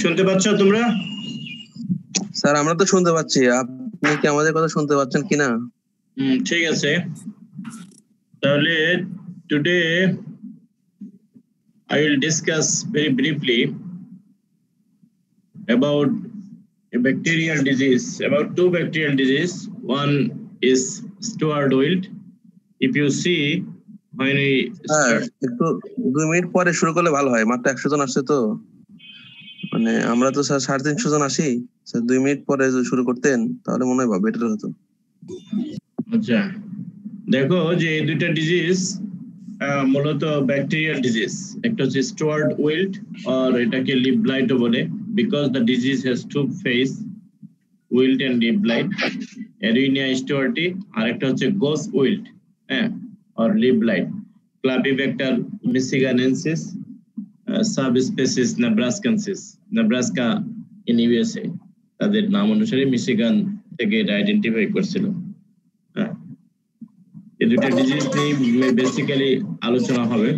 শুনতে পাচ্ছ তোমরা? স্যার আমরা তো শুনতে পাচ্ছি, আপনি কি আমাদের কথা শুনতে পাচ্ছেন কিনা? ঠিক আছে, তাহলে today I will discuss very briefly about a bacterial disease, about two bacterial disease. One is Stuart wilt. If you see when we start, একটু 2 মিনিট পরে শুরু করলে ভালো হয়, মাত্র 100 জন আসছে তো, মানে আমরা তো স্যার 350 জন আসি, স্যার 2 মিনিট পরে যদি শুরু করতেন তাহলে মনে হয় বেটার হতো। আচ্ছা দেখো যে এই দুইটা ডিজিজ মূলত ব্যাকটেরিয়াল ডিজিজ, একটা হচ্ছে স্টুয়ার্ট উইল্ট আর এটাকে লিভ ব্লাইটও বলে, because the disease has two phase, wilt and leaf blight, Erwinia stewartii, আর একটা হচ্ছে গোস উইল্ট, হ্যাঁ, আর leaf blight, Clavibacter michiganensis, subspecies nebraskensis, Nebraska in USA, তাদের নাম অনুসারে মিশিগান থেকে এটা আইডেন্টিফাই করছিল। হ্যাঁ, এই দুটো ডিজিজ নিয়ে বেসিক্যালি আলোচনা হবে।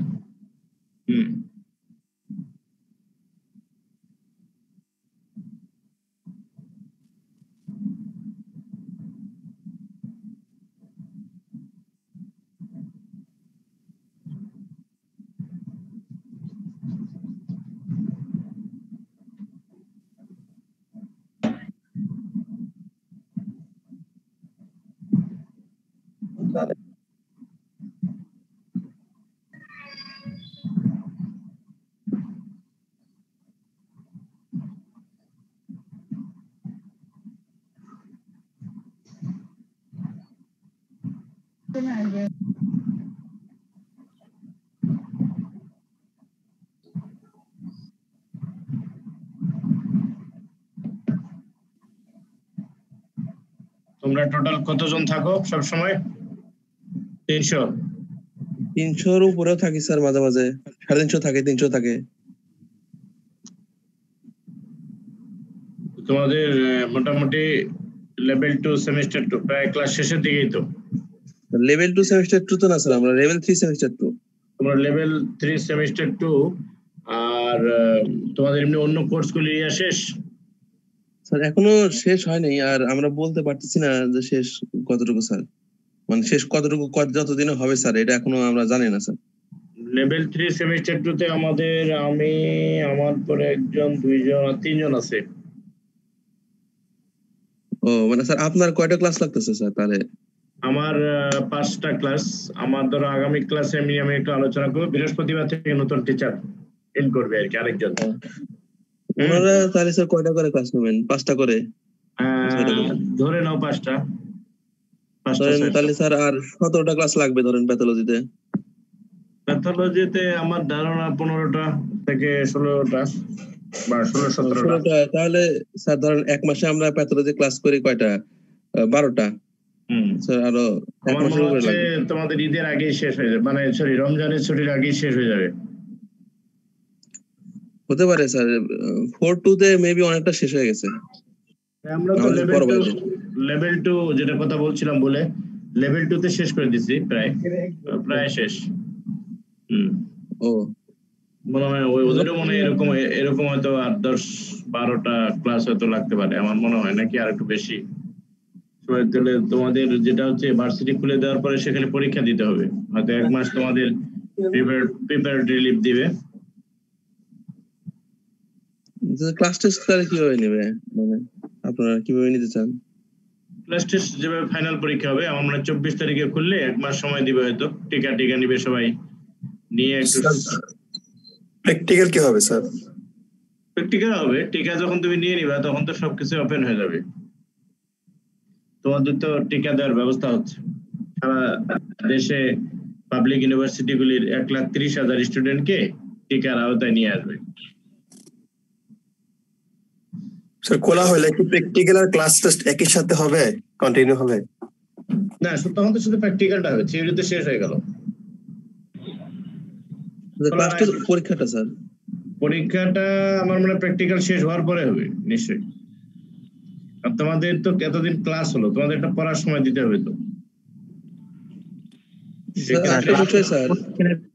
তোমরা টোটাল কতজন থাকো সব সময়? 300-র উপরেও থাকি স্যার, মাঝে মাঝে 350 থাকে, 300 থাকে। তোমাদের মোটামুটি লেভেল 2 সেমিস্টার 2 প্রায় ক্লাস শেষের দিকেই তো। লেভেল 2 সেমিস্টার 2 তো না স্যার, আমরা লেভেল 3 সেমিস্টার 2। তোমরা লেভেল 3 সেমিস্টার 2, আর তোমাদের এমনি অন্য কোর্সগুলো ইয়া শেষ? স্যার এখনো শেষ হয় নাই, আর আমরা বলতে পারতেছি না যে শেষ কতটুকু স্যার, মানে শেষ কতটুকু যতদিনে হবে স্যার এটা এখনো আমরা জানি না স্যার। লেভেল 3 সেমিস্টার 2 তে আমাদের আমি, আমার পরে একজন, দুইজন আর তিনজন আছে। ও মানে স্যার আপনার কয়টা ক্লাস লাগতেছে স্যার তাহলে? আমার 5টা ক্লাস। আমার ধরো আগামী ক্লাসে আমি একটু আলোচনা করব, বৃহস্পতিবার থেকে নতুন টিচার ইন করবে আর কি, আরেকজন। ওনারা তাহলে স্যার কয়টা করে ক্লাস নেবেন? 5টা করে? ধরে নাও 5টা। তাহলে স্যার আর 17টা ক্লাস লাগবে ধরেন প্যাথোলজিতে। প্যাথোলজিতে আমার ধারণা 15টা থেকে 16টা বা 16-17টা। তাহলে স্যার ধরেন এক মাসে আমরা প্যাথোলজি ক্লাস করি কয়টা? 12টা। স্যার আরো এক মাসের উপরে লাগবে। তোমাদের ঈদের আগেই শেষ হয়ে যাবে, মানে সরি রমজানের ছুটির আগেই শেষ হয়ে যাবে। হতে পারে স্যার, 4-2 তে মেবি অনেকটা শেষ হয়ে গেছে। আমরা তো লেভেল 2 যেটা কথা বলছিলাম বলে লেভেল 2 তে শেষ করে দিছি, প্রায় শেষ। ও মনে হয় ওদেরও মনে এরকম হয়তো 8-10-12টা ক্লাস হয়তো লাগতে পারে, আমার মনে হয়, নাকি আর একটু বেশি। তাহলে তোমাদের যেটা হচ্ছে ভার্সিটি খুলে দেওয়ার পরে সেখানে পরীক্ষা দিতে হবে, হয়তো 1 মাস তোমাদের প্রিপারেটরি লিভ দিবে। ক্লাস টেস্ট তাহলে কিভাবে নেবে, মানে আপনারা কিভাবে নিতে চান? ক্লাস টেস্ট যেভাবে ফাইনাল পরীক্ষা হবে, আমার মনে হয় 24 তারিখে খুললে 1 মাস সময় দিবে হয়তো, টিকা নিবে সবাই নিয়ে। একটু প্র্যাকটিক্যাল কি হবে স্যার? প্র্যাকটিক্যাল হবে, টিকা যখন তুমি নিয়ে নিবা তখন তো সবকিছু ওপেন হয়ে যাবে। তোমাদের তো টিকা দেওয়ার ব্যবস্থা হচ্ছে সারা দেশে, পাবলিক ইউনিভার্সিটিগুলির 1,30,000 স্টুডেন্টকে টিকার আওতায় নিয়ে আসবে। স্যার খোলা হলে কি প্র্যাকটিক্যাল আর ক্লাস টেস্ট একই সাথে হবে, কন্টিনিউ হবে? না, তখন তো শুধু প্র্যাকটিক্যালটা হবে, থিওরি তো শেষ হয়ে গেল। ক্লাস টেস্ট পরীক্ষাটা স্যার, পরীক্ষাটা আমার মনে হয় প্র্যাকটিক্যাল শেষ হওয়ার পরে হবে নিশ্চয়ই। আর তোমাদের তো এতদিন ক্লাস হলো, তোমাদের একটা পড়ার সময় দিতে হবে তো।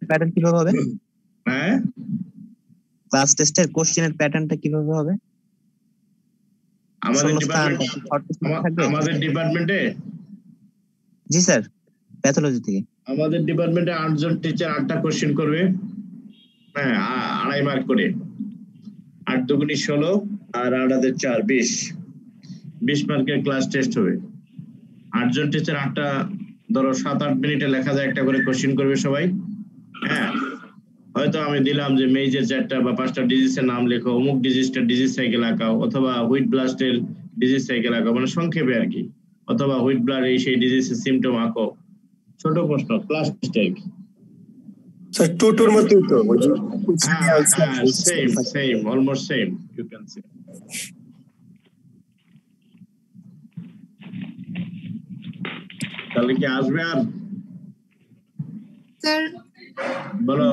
প্যাটার্ন কিভাবে হবে? হ্যাঁ ক্লাস টেস্টের কোশ্চেনের প্যাটার্নটা কিভাবে হবে? আমাদের শূন্যস্থান, আমাদের ডিপার্টমেন্টে জি স্যার, প্যাথোলজি থেকে আমাদের ডিপার্টমেন্টে 8 জন টিচার 8টা কোশ্চেন করবে, হ্যাঁ 2.5 মার্ক করে, 8 দুগুণী 16 আর 8 4 20 মার্কের ক্লাস টেস্ট হবে। 8 জন টিচার 8টা, ধরো 7-8 মিনিটে লেখা যায় একটা করে কোশ্চেন করবে সবাই। হ্যাঁ, হয়তো আমি দিলাম যে মেজর 4টা বা 5টা ডিজিজের নাম লেখো, অমুক ডিজিজটা ডিজিজ সাইকেল আঁকাও, অথবা হুইট ব্লাস্টের ডিজিজ সাইকেল আঁকাও, মানে সংক্ষেপে আর কি, অথবা হুইট ব্লাড এই সেই ডিজিজের সিমটম আঁকো। ছোট প্রশ্ন, ক্লাস টেস্ট। স্যার টুর মতোই তো same almost same you can say. তাহলে কি আসবে আর স্যার বলো?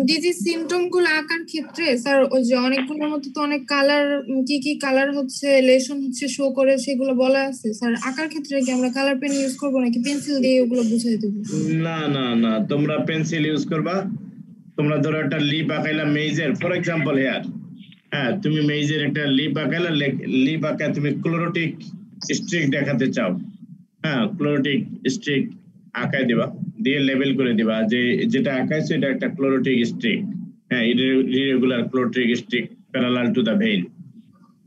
ডিজিজ সিমটম গুলো আঁকার ক্ষেত্রে স্যার ওই যে অনেকগুলোর মধ্যে তো অনেক কালার, কি কি কালার হচ্ছে, লেশন হচ্ছে শো করে, সেগুলো বলা আছে স্যার। আঁকার ক্ষেত্রে কি আমরা কালার পেন ইউজ করবো নাকি পেন্সিল দিয়ে ওগুলো বুঝাই দেবো? না, তোমরা পেন্সিল ইউজ করবা। তোমরা ধরো একটা লিপ আঁকাইলা মেজের, ফর এক্সাম্পল হিয়ার, হ্যাঁ তুমি মেজের একটা লিপ আঁকাইলা, লিপ আঁকায় তুমি ক্লোরোটিক স্ট্রিক দেখাতে চাও, হ্যাঁ ক্লোরোটিক স্ট্রিক আঁকায় দিবা, দিয়ে লেবেল করে দিবা যে যেটা আঁকাইছো এটা একটা ক্লোরোটিক স্ট্রিক, হ্যাঁ irregular chlorotic streak parallel to the vein,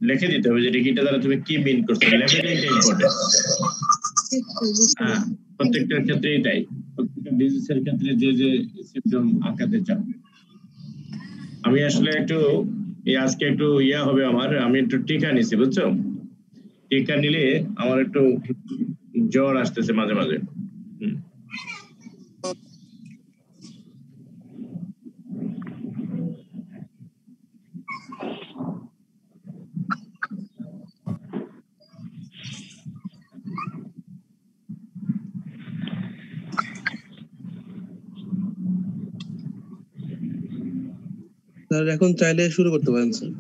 লিখে দিতে হবে যেটা কিটা দ্বারা তুমি কি মিন করছো। লেবেলিংটা ইম্পর্টেন্ট। হ্যাঁ, প্রত্যেকটার ক্ষেত্রেই তাই, প্রত্যেকটা ডিজিজের ক্ষেত্রে যে যে সিম্পটম আঁকাতে চাও। আমি আসলে একটু আজকে একটু হবে আমার, আমি একটু টিকা নিছি বুঝছো, টিকা নিলে আমার একটু জ্বর আসতেছে মাঝে মাঝে। স্যার এখন চাইলে শুরু করতে পারেন স্যার।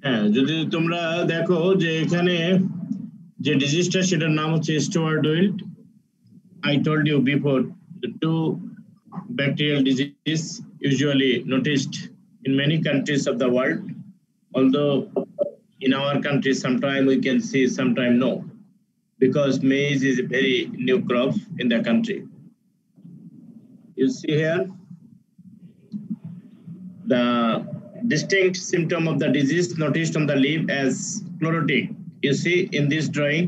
হ্যাঁ, যদি তোমরা দেখো যে এখানে যে ডিজিজটা সেটার নাম হচ্ছে Stewart wilt. I told you before, the two bacterial disease usually noticed in many countries of the world, although in our country sometime we can see, sometime no, because maize is a very new crop in the country. You see here the distinct symptom of the disease noticed on the leaf as chlorotic. You see in this drawing,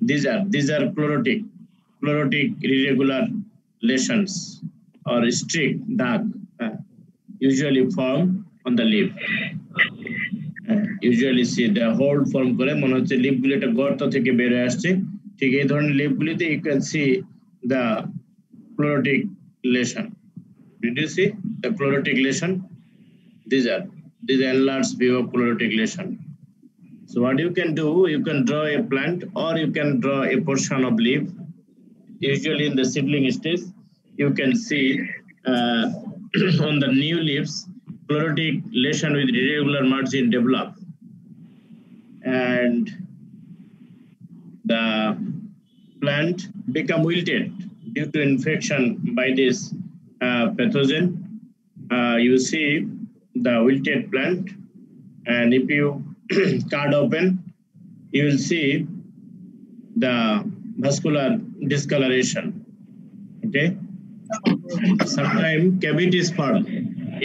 these are chlorotic irregular lesions or streak dark usually form on the leaf. Usually see the hold form করে মনে হচ্ছে leaf গুলো একটা গর্ত থেকে বের হয়ে আসছে, ঠিক এই ধরনের লিফ গুলিতে you can see the chlorotic lesion. Did you see the chlorotic lesion? These enlarged view of chlorotic lesion. So what you can do, you can draw a plant or you can draw a portion of leaf. Usually in the seedling stage, you can see on the new leaves, chlorotic lesion with irregular margin develop. And the plant become wilted due to infection by this pathogen. You see the wilted plant, and if you cut open, you will see the vascular discoloration. Okay, sometimes cavities form.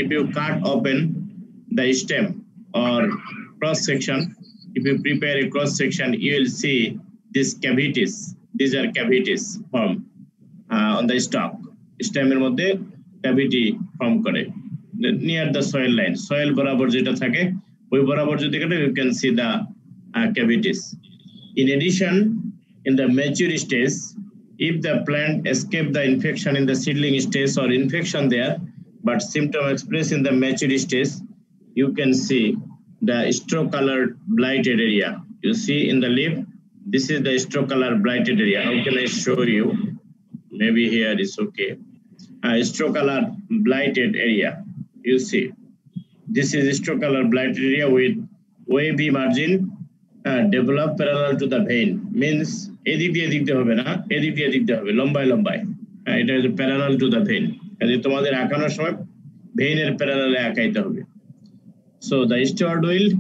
If you cut open the stem or cross section, if you prepare a cross section, you will see these cavities. These are cavities form on the stalk. Stem এর মধ্যে cavity form করে near the soil line. Soil বরাবর যেটা থাকে ওই বরাবর যদি কাটে, you can see the cavities. In addition, in the mature stage, if the plant escape the infection in the seedling stage or infection there, but symptom expressed in the mature stage, you can see the straw-colored blighted area. You see in the leaf, this is the straw-colored blighted area. How can I show you? Maybe here is okay. Straw-colored blighted area. You see, this is straw-colored blighted area with wavy margin develop parallel to the vein. Means এদিক দিয়ে হবে না, এদিক দিয়ে হবে লম্বায় লম্বায়, এটা হচ্ছে প্যারালাল টু দ্য ভেইন। কাজে তোমাদের আঁকানোর সময় ভেইনের প্যারালালে আঁকাইতে হবে। So the steward wilt,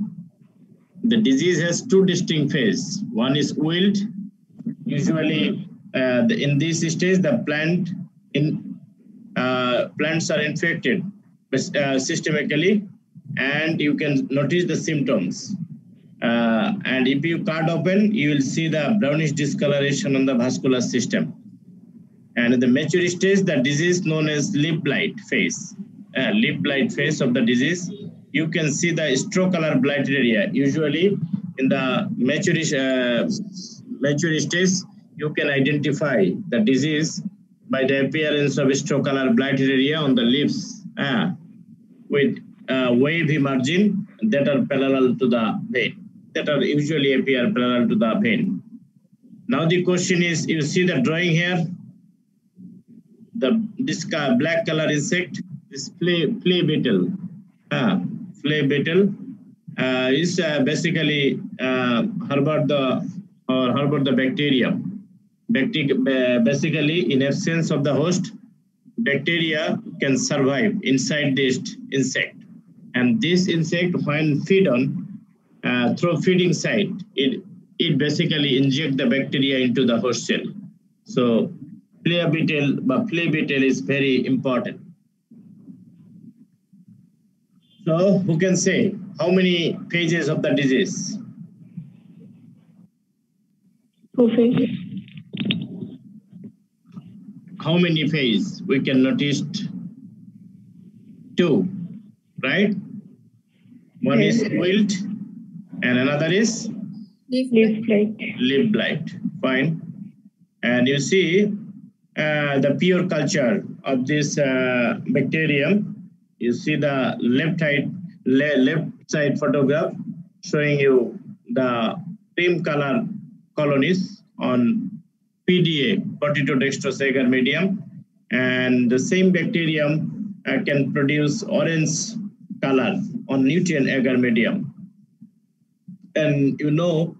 the disease has two distinct phases. One is wilt. Usually in this stage the plants are infected systemically, and you can notice the symptoms. And if you cut open, you will see the brownish discoloration on the vascular system. And in the mature stage, the disease known as leaf blight phase. Leaf blight phase of the disease, you can see the straw color blighted area. Usually in the mature stage, you can identify the disease by the appearance of straw color blighted area on the leaves with wavy margin that are parallel to the vein, that are usually appear parallel to the vein. Now the question is, you see the drawing here, this black color insect, this flea beetle. Flea beetle is basically harbor the bacterium. Basically, in absence of the host, bacteria can survive inside this insect. And this insect, when feed on through feeding site, it basically inject the bacteria into the host cell. So flea beetle is very important. So who can say how many phases of the disease? 2 phases. How many phases? We can notice 2, right? One is wilt and another is Leaf blight. leaf blight. Fine. And you see the pure culture of this bacterium. You see the left side photograph showing you the cream color colonies on PDA, potato-dextrose agar medium, and the same bacterium can produce orange color on nutrient agar medium. And you know,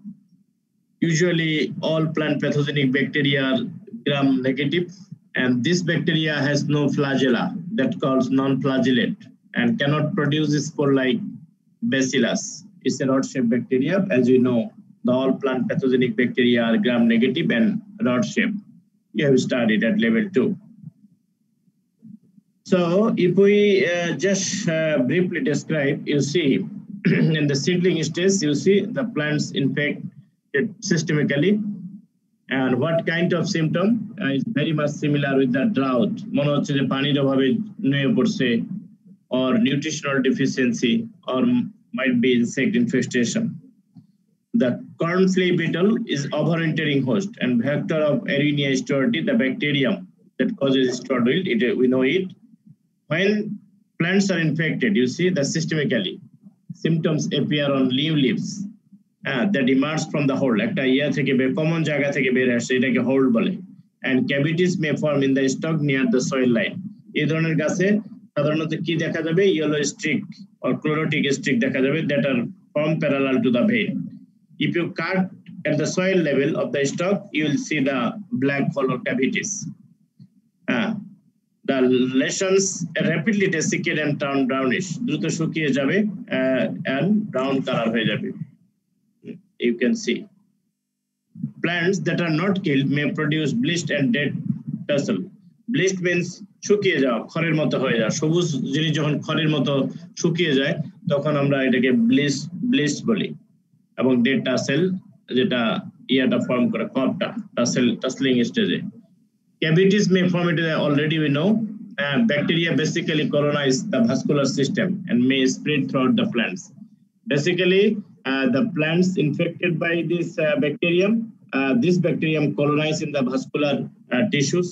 usually all plant pathogenic bacteria are gram-negative, and this bacteria has no flagella, that calls non-flagellate, and cannot produce spore like bacillus. It's a rod-shaped bacteria. As you know, the all plant pathogenic bacteria are gram-negative and rod-shaped. You have studied at level 2. So if we just briefly describe, you see in the seedling stage, you see the plants infected systemically. And what kind of symptom is very much similar with the drought. Mone hocche je panir obhabe nuye porche, or nutritional deficiency, or might be insect infestation. The corn flea beetle is overwintering host and vector of Erinia stewardii, the bacterium that causes steward wilt. We know it. When plants are infected, you see the systemically symptoms appear on leaves that emerge from the hole. Ekta common jaga theke bere ashe, etake hole bole. And cavities may form in the stalk near the soil line. এই ধরনের গাছে সাধারণত কি দেখা যাবে? Yellow streak or chlorotic streak দেখা যাবে that are formed parallel to the vein. If you cut at the soil level of the stalk, you will see the black color cavities. The lesions rapidly desiccate and turn brownish. দ্রুত শুকিয়ে যাবে and brown color হয়ে যাবে. You can see. Plants that are not killed may produce bleached and dead tassel. Bleached means শুকিয়ে যাওয়া, খড়ের মতো হয়ে যাওয়া। সবুজ জিনিস যখন খড়ের মতো শুকিয়ে যায় তখন আমরা এটাকে ব্লিচ বলি। এবং ডেড টাসেল যেটা ইয়াটা ফর্ম করে কপটা টাসলিং স্টেজে। Cavities may form, it already we know. Bacteria basically colonize the vascular system and may spread throughout the plants. Basically, the plants infected by this bacterium colonize in the vascular tissues.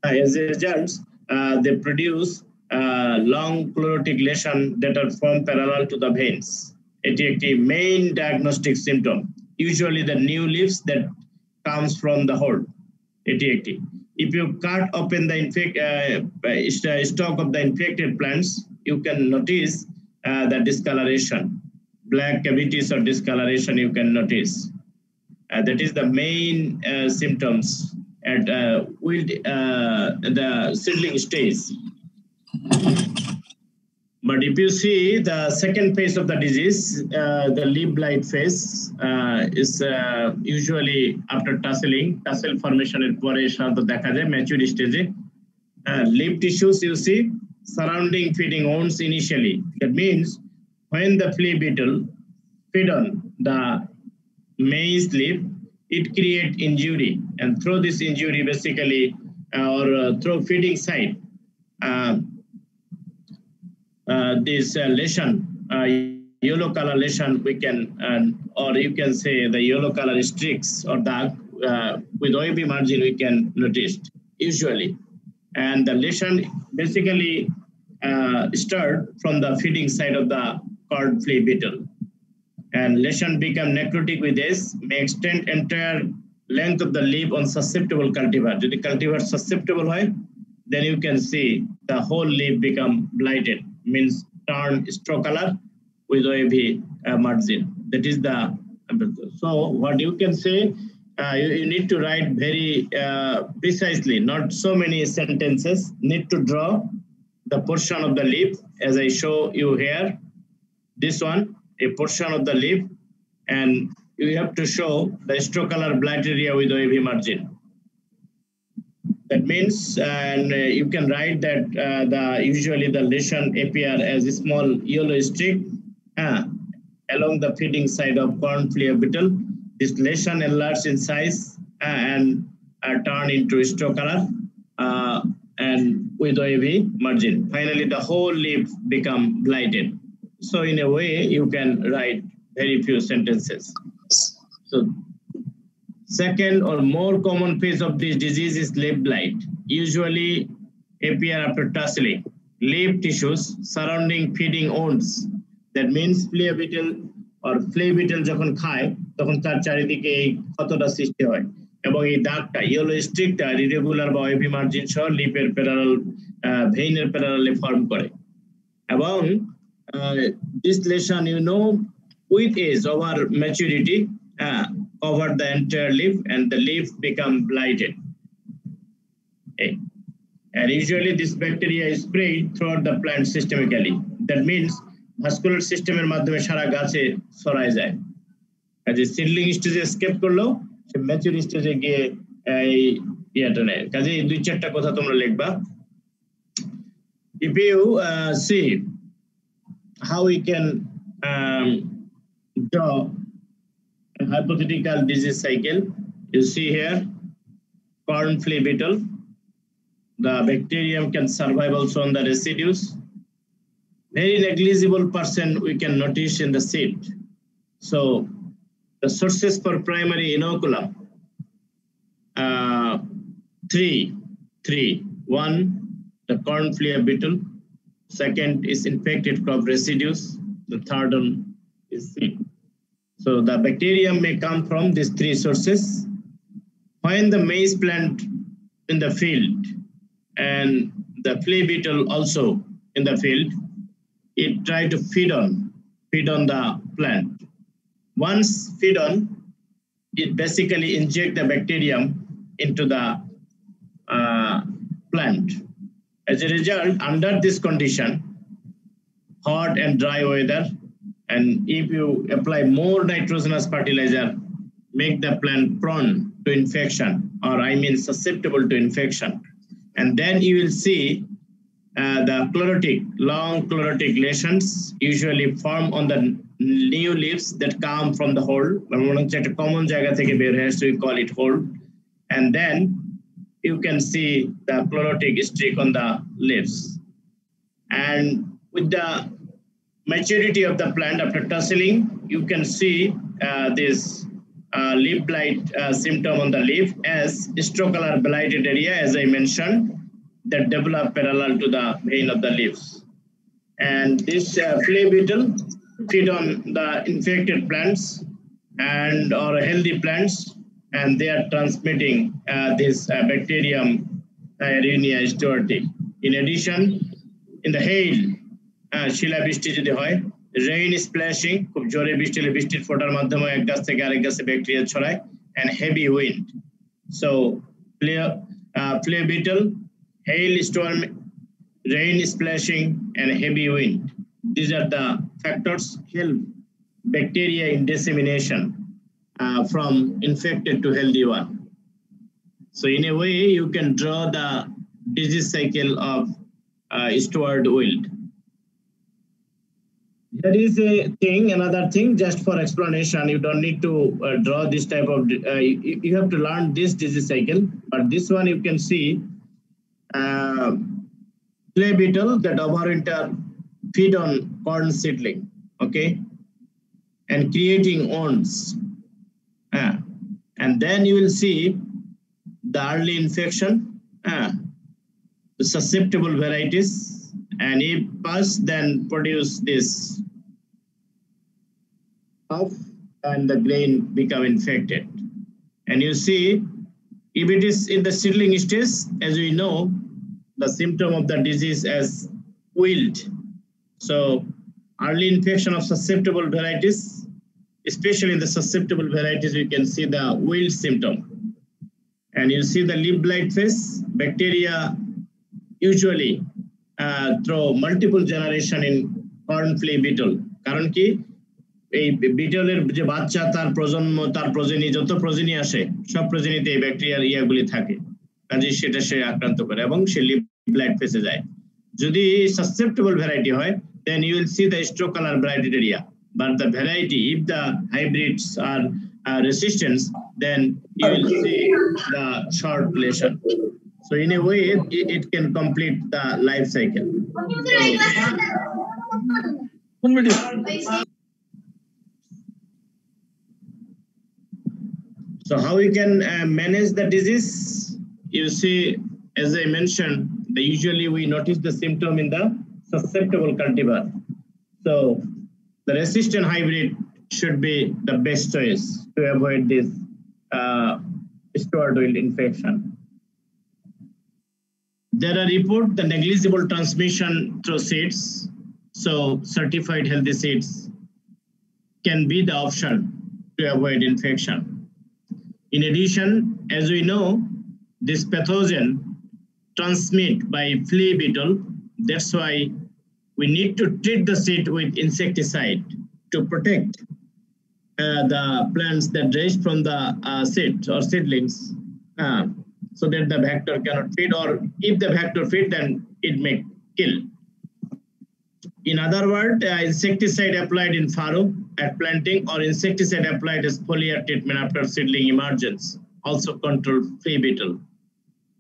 As a result, they produce long chlorotic lesion that are formed parallel to the veins. It is a main diagnostic symptom. Usually the new leaves that comes from the hole. If you cut open the stalk of the infected plants, you can notice the discoloration. Black cavities or discoloration you can notice. That is the main symptoms at the seedling stage. But if you see the second phase of the disease, the leaf blight phase is usually after tasseling, tassel formation এর পরে সাধারণত দেখা যায় mature stage. Leaf tissues you see surrounding feeding wounds initially. That means when the flea beetle feed on the maize leaf, it create injury, and through this injury basically through feeding site, this lesion, yellow color lesion, we can or you can say the yellow color streaks or dark with OAB margin we can notice usually. And the lesion basically start from the feeding side of the cord flea beetle, and lesion become necrotic with age, may extend entire length of the leaf on susceptible cultivar. If the cultivar susceptible hoy, then you can see the whole leaf become blighted, means turn straw color with OAV margin. That is the so what you can say. You need to write very precisely, not so many sentences. Need to draw the portion of the leaf as I show you here. This one, a portion of the leaf, and you have to show the straw color blight area with OAV margin. That means, and you can write that usually the lesion appear as a small yellow streak along the feeding side of corn flea beetle. This lesion enlarge in size and turn into straw color and with OAV margin. Finally, the whole leaf become blighted. So in a way, you can write very few sentences. So second or more common phase of this disease is leaf blight. Usually appear after tasseling. Leaf tissues surrounding feeding wounds. That means flea beetle or flea beetle যখন খায় তখন তার চারিদিকে এই ক্ষতটা সৃষ্টি হয় এবং এই দাগটা ইয়েলো স্ট্রিকটা ইরেগুলার বা ওএভি মার্জিন সহ লিপের প্যারালাল ভেইনের প্যারালালে ফর্ম করে এবং this lesion with age over maturity cover the entire leaf and the leaf become blighted. Okay. And usually this bacteria is spread throughout the plant systemically. That means vascular সিস্টেমের মাধ্যমে সারা গাছে ছড়ায় যায়। কাজে seedling স্টেজে escape করলো সে mature স্টেজে গিয়ে এই ইয়াটা নেয়। কাজে এই দুই চারটা কথা তোমরা লিখবা। If you see how we can draw a hypothetical disease cycle, you see here corn flea beetle. The bacterium can survive also on the residues. Very negligible percent we can notice in the seed. So the sources for primary inoculum, three. One, the corn flea beetle. Second is infected crop residues. The third one is seed. So the bacterium may come from these three sources. When the maize plant in the field and the flea beetle also in the field, it try to feed on the plant. Once feed on, it basically inject the bacterium into the plant. As a result, under this condition, hot and dry weather, and if you apply more nitrogenous fertilizer, make the plant prone to infection, or I mean susceptible to infection. And then you will see the long chlorotic lesions usually form on the new leaves that come from the hole. A common জায়গা থেকে বের হয়, so we call it hole. And then you can see the chlorotic streak on the leaves. And with the maturity of the plant after tasseling, you can see this leaf blight symptom on the leaf as straw color blighted area, as I mentioned, that develop parallel to the vein of the leaves. And this flea beetle feed on the infected plants and or healthy plants, and they are transmitting this bacterium Erwinia stewarti. In addition, in the hail, শিলা বৃষ্টি যদি হয়, rain splashing, খুব জোরে বৃষ্টি হলে বৃষ্টির ফোঁটার মাধ্যমে এক গাছ থেকে আরেক গাছে ব্যাকটেরিয়া ছড়ায়, and heavy wind. So flea beetle, hail storm, rain splashing, and heavy wind. these are the factors help bacteria in dissemination from infected to healthy one. So in a way, you can draw the disease cycle of steward wilt. There is another thing, just for explanation. You don't need to draw this type of, you have to learn this disease cycle, but this one you can see clay beetle that overwinter feed on corn seedling, okay, and creating awns. And then you will see the early infection, the susceptible varieties, and if pus then produce this puff and the grain become infected. And you see, if it is in the seedling stage, as we know, the symptom of the disease as wilt. So early infection of susceptible varieties, especially in the susceptible varieties, we can see the wilt symptom. And you see the leaf blight phase, bacteria usually through multiple generation in corn flea beetle. কারণ কি এই বিটলের যে বাচ্চা তার প্রজন্ম তার প্রজনী যত প্রজনী আসে সব প্রজনীতে এই ব্যাকটেরিয়ার ইয়াগুলি থাকে কাজে সেটা সে আক্রান্ত করে এবং সে লিভ ব্লাইট ফেসে যায় যদি সাসেপ্টেবল ভ্যারাইটি হয় then you will see the straw color blighted area, but the variety if the hybrids are resistant then you will see the short lesion. So in a way it can complete the life cycle. So how we can manage the disease? You see, as I mentioned, usually we notice the symptom in the susceptible cultivar. So the resistant hybrid should be the best choice to avoid this steward wilt infection. There are reports the negligible transmission through seeds. So certified healthy seeds can be the option to avoid infection. In addition, as we know, this pathogen transmit by flea beetle. That's why we need to treat the seed with insecticide to protect the plants that raise from the seed or seedlings so that the vector cannot feed, or if the vector feed, then it may kill. In other words, insecticide applied in farrow at planting or insecticide applied as foliar treatment after seedling emergence also control flea beetle.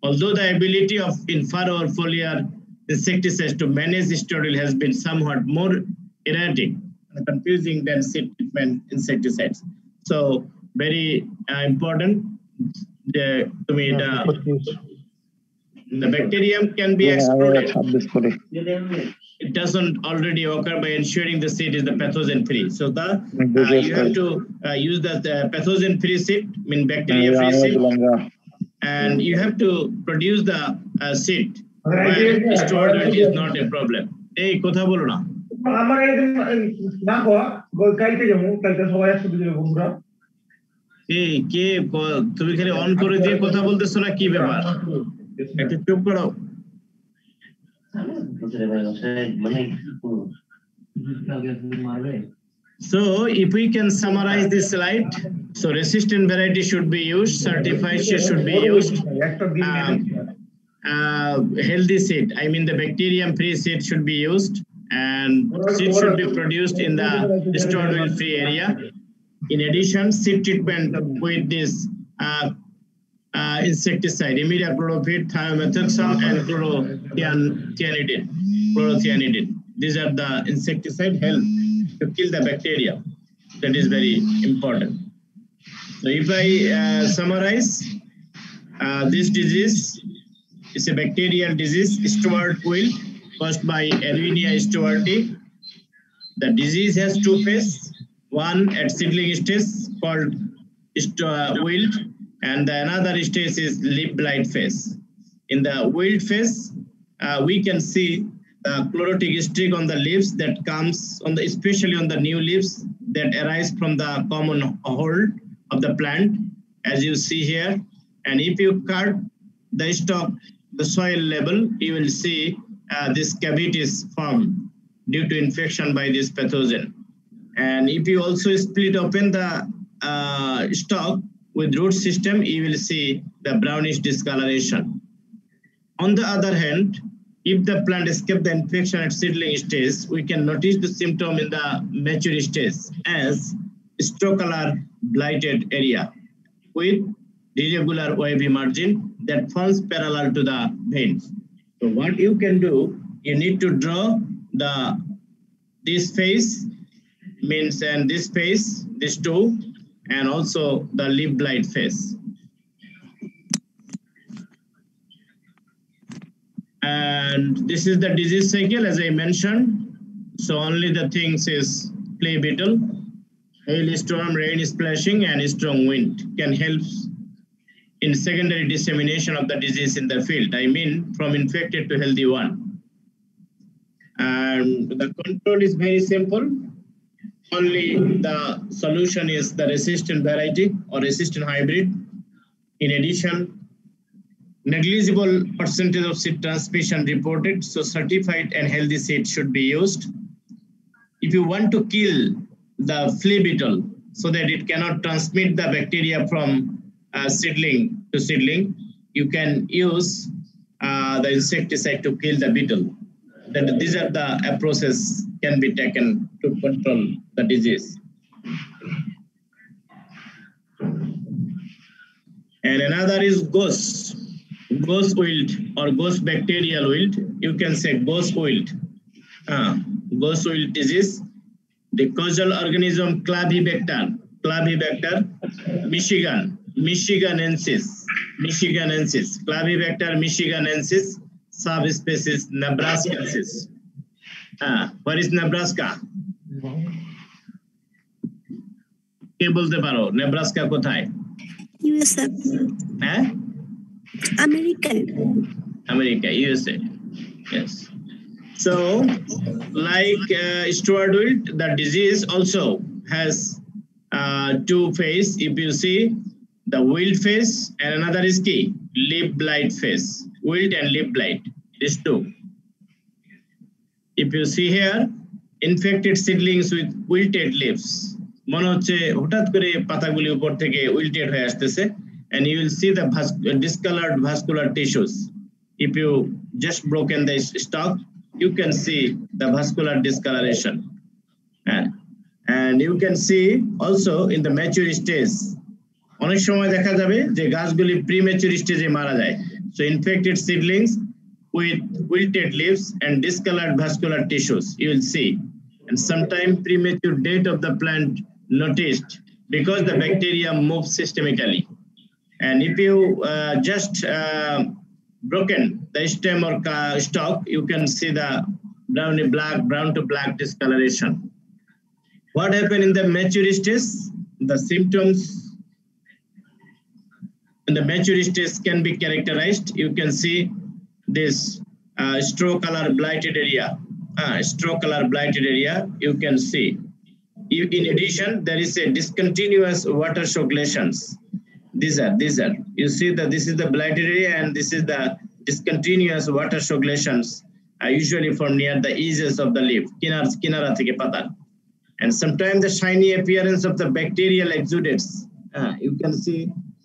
Although the ability of in farrow or foliar insecticides to manage steward has been somewhat more erratic and confusing than seed treatment insecticides. So very important. The bacterium can be excluded. It doesn't already occur by ensuring the seed is the pathogen free. So you have to use the pathogen free seed, mean bacteria free seed, and you have to produce the seed where steward wilt is not a problem. Hey, kotha bolo na. আমার না কালকে যাবো কালকে সবাই একসাথে যাবো বন্ধুরা এই কে তুমি খালি অন করে দিয়ে কথা বলতেছো না কি ব্যাপার একটু চুপ করো So if we can summarize this slide, so resistant variety should be used, certified seed should be used, healthy seed, I mean the bacterium free seed should be used, and seed should be produced in the steward wilt free area. In addition, seed treatment with this insecticide, imidacloprid, thiamethoxam, and chlorothianidin. These are the insecticide help to kill the bacteria. That is very important. So if I summarize, this disease is a bacterial disease, steward wilt, caused by Erwinia stewarti. The disease has two phases. One at seedling stage called wilt, and the another stage is leaf blight phase. In the wilt phase, we can see the chlorotic streak on the leaves that comes on the, especially on the new leaves that arise from the common hold of the plant, as you see here. And if you cut the stalk, the soil level, you will see this cavities form due to infection by this pathogen. And if you also split open the stalk with root system, you will see the brownish discoloration. On the other hand, if the plant escapes the infection at seedling stage, we can notice the symptom in the mature stage as straw color blighted area with irregular wavy margin that forms parallel to the veins. So what you can do, you need to draw this face means and this face, these two, and also the leaf blight face. And this is the disease cycle as I mentioned. So only the things is flea beetle, hailstorm, rain splashing, and strong wind can help in secondary dissemination of the disease in the field. I mean from infected to healthy one. And the control is very simple. Only the solution is the resistant variety or resistant hybrid. In addition, negligible percentage of seed transmission reported, so certified and healthy seed should be used. If you want to kill the flea beetle so that it cannot transmit the bacteria from seedling to seedling, you can use the insecticide to kill the beetle. Then these are the approaches can be taken to control the disease. And another is ghost wilt or ghost bacterial wilt. You can say ghost wilt. Ghost wilt disease. The causal organism Clavibacter michiganensis, Clavibacter michiganensis, subspecies nebraskaensis. Where is Nebraska? কে বলতে পারো Nebraska কোথায়? USA. হ্যাঁ? America, USA. Yes. So, like Stuart wilt, the disease also has two phases. If you see the wilt phase and another is key leaf blight phase. Wilt and leaf blight. These two. If you see here, infected seedlings with wilted leaves. মনে হচ্ছে হঠাৎ করে পাতাগুলি উপর থেকে wilted হয়ে আসতেছে, and you will see the discolored vascular tissues. If you just broken the stalk, you can see the vascular discoloration. And you can see also in the mature stage, অনেক সময় দেখা যাবে যে গাছগুলি premature stage এ মারা যায়. So infected seedlings with wilted leaves and discolored vascular tissues, you will see. And sometimes premature death of the plant noticed because the bacteria move systemically. And if you just broken the stem or stalk, you can see the brown to black discoloration. What happened in the mature stage? The symptoms in the mature stage can be characterized. You can see this straw color blighted area. You can see. In addition, there is a discontinuous water shock lesions. These are. You see that this is the blighted area and this is the discontinuous water shock lesions, usually from near the edges of the leaf. Kinara theke pata. And sometimes the shiny appearance of the bacterial exudates. You can see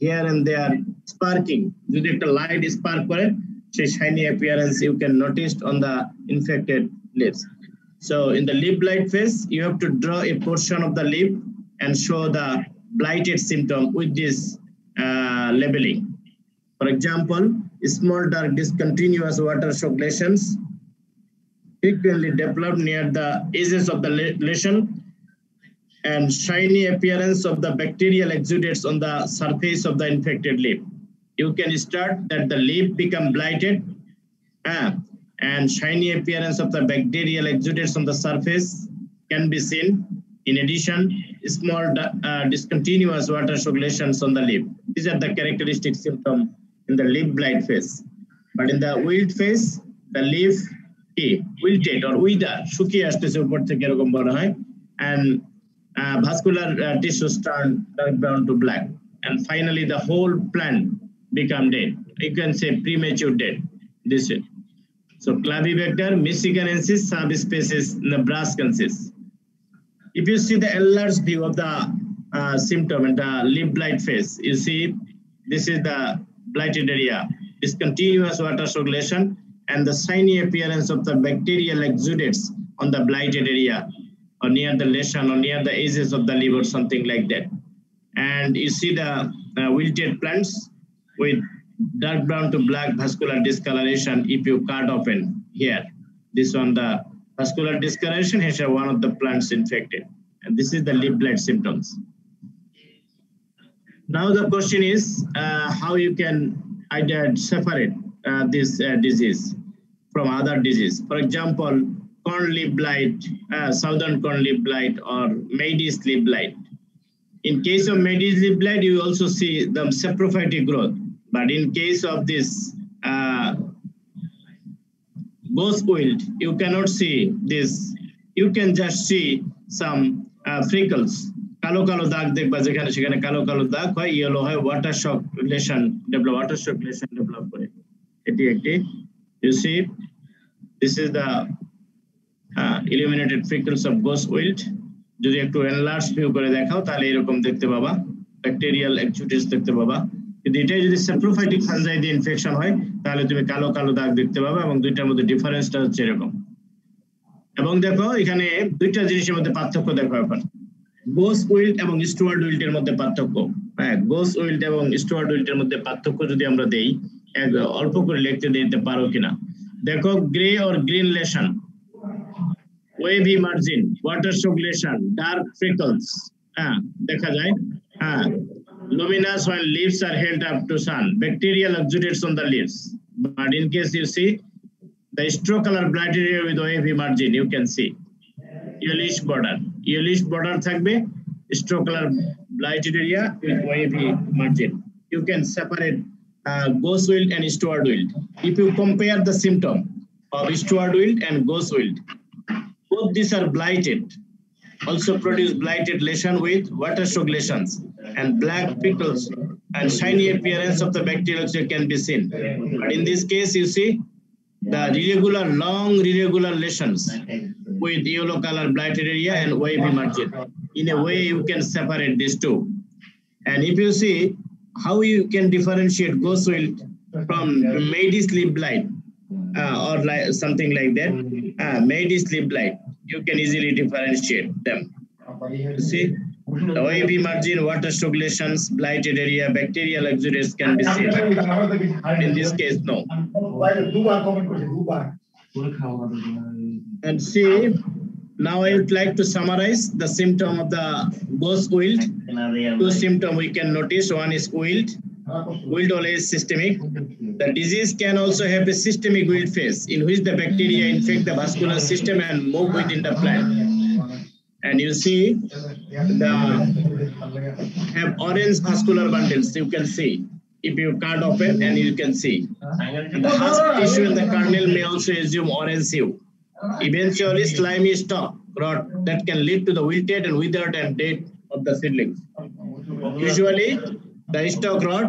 here and there sparking. যদি একটা light spark করে, সেই shiny appearance you can notice on the infected leaves. So in the leaf blight phase, you have to draw a portion of the leaf and show the blighted symptom with this labeling. For example, small dark discontinuous water shock lesions frequently develop near the edges of the lesion and shiny appearance of the bacterial exudates on the surface of the infected leaf. You can start that the leaf become blighted and shiny appearance of the bacterial exudates on the surface can be seen. In addition, small discontinuous water shock lesions on the leaf. These are the characteristic symptoms in the leaf blight phase. But in the wilt phase, the leaf wilted or wither, শুকিয়ে আসতেছে উপর থেকে এরকম বলা হয়, and vascular tissues turn dark brown to black, and finally the whole plant become dead. You can say premature death. This is. So Clavivector michiganensis subspecies nebraskensis. If you see the enlarged view of the symptom and the leaf blight phase, you see this is the blighted area, discontinuous water circulation, and the shiny appearance of the bacterial exudates on the blighted area or near the lesion or near the edges of the leaf or something like that. And you see the wilted plants with dark brown to black vascular discoloration if you cut open here. This one, the vascular discoloration, here one of the plants infected. And this is the leaf blight symptoms. Now the question is how you can separate this disease from other disease. For example, corn leaf blight, southern corn leaf blight, or Medes leaf blight. In case of Medes leaf blight, you also see the saprophytic growth. But in case of this ghost wilt, you cannot see this. You can just see some freckles. কালো কালো দাগ দেখবা যেখানে সেখানে কালো কালো দাগ হয়, ইয়েলো হয়, ওয়াটার শক লেশন ডেভেলপ করে। এটি একটি, you see this is the illuminated freckles of ghost wilt. যদি একটু এনলার্জ ভিউ করে দেখাও তাহলে এরকম দেখতে পাবা, ব্যাকটেরিয়াল এক্সুডিস দেখতে পাবা। কিন্তু এটাই যদি স্যাপ্রোফাইটিক ফানজাই দিয়ে ইনফেকশন হয় তাহলে তুমি কালো কালো দাগ দেখতে পাবা, এবং দুইটার মধ্যে ডিফারেন্সটা হচ্ছে এরকম। এবং দেখো এখানে দুইটা জিনিসের মধ্যে পার্থক্য দেখো এখন, গোস্ট উইল্ট এবং স্টুয়ার্ড উইল্টের মধ্যে পার্থক্য। হ্যাঁ, গোস্ট উইল্ট এবং স্টুয়ার্ড উইল্টের মধ্যে পার্থক্য যদি আমরা দেই, অল্প করে লিখতে দিতে পারো কিনা দেখো। Grey or green lesion, wavy margin, water soak lesion, dark freckles, হ্যাঁ দেখা যায়। হ্যাঁ, luminous when leaves are held up to sun, bacterial exudates on the leaves. But in case you see the straw color blighted area with wavy margin, you can see yellowish border থাকবে, straw color blighted area with wavy margin. You can separate ghost wilt and steward wilt. If you compare the symptom of steward wilt and ghost wilt, both these are blighted, also produce blighted lesion with water shock lesions, and black pickles and shiny appearance of the bacterial can be seen. But in this case, you see the long irregular lesions with yellow color blighted area and wavy margin. In a way, you can separate these two. And if you see how you can differentiate ghost wilt from Medes leaf blight or like something like that, Medes leaf blight, you can easily differentiate them. You see, the wavy margin, water shock lesions, blighted area, bacterial exudates can be seen. In this case, no. And see, now I would like to summarize the symptom of the ghost wilt. Two symptoms we can notice. One is wilt. Wilt always systemic. The disease can also have a systemic wilt phase in which the bacteria infect the vascular system and move within the plant. And you see have orange vascular bundles, you can see. If you cut open and you can see. And the husk tissue and the kernel may also assume orange hue. Eventually slimy stalk rot that can lead to the wilted and withered and dead of the seedlings. Usually the stalk rot,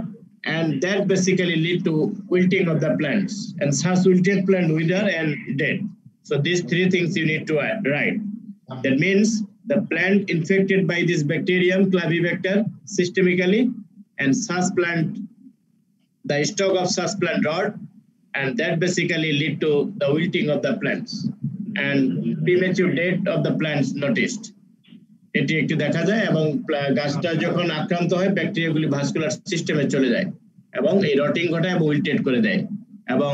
and that basically lead to wilting of the plants, and such wilted plant wither and dead. So these three things you need to write. That means the plant infected by this bacterium Clavivector systemically, and such plant, the stalk of such plant rot, and that basically lead to the wilting of the plants and premature death of the plants noticed. এটি একটি দেখা যায়, এবং গাছটা যখন আক্রান্ত হয় ব্যাকটেরিয়াগুলি vascular সিস্টেমে চলে যায় এবং এই রটিং ঘটায় এবং উইলটেড করে দেয়, এবং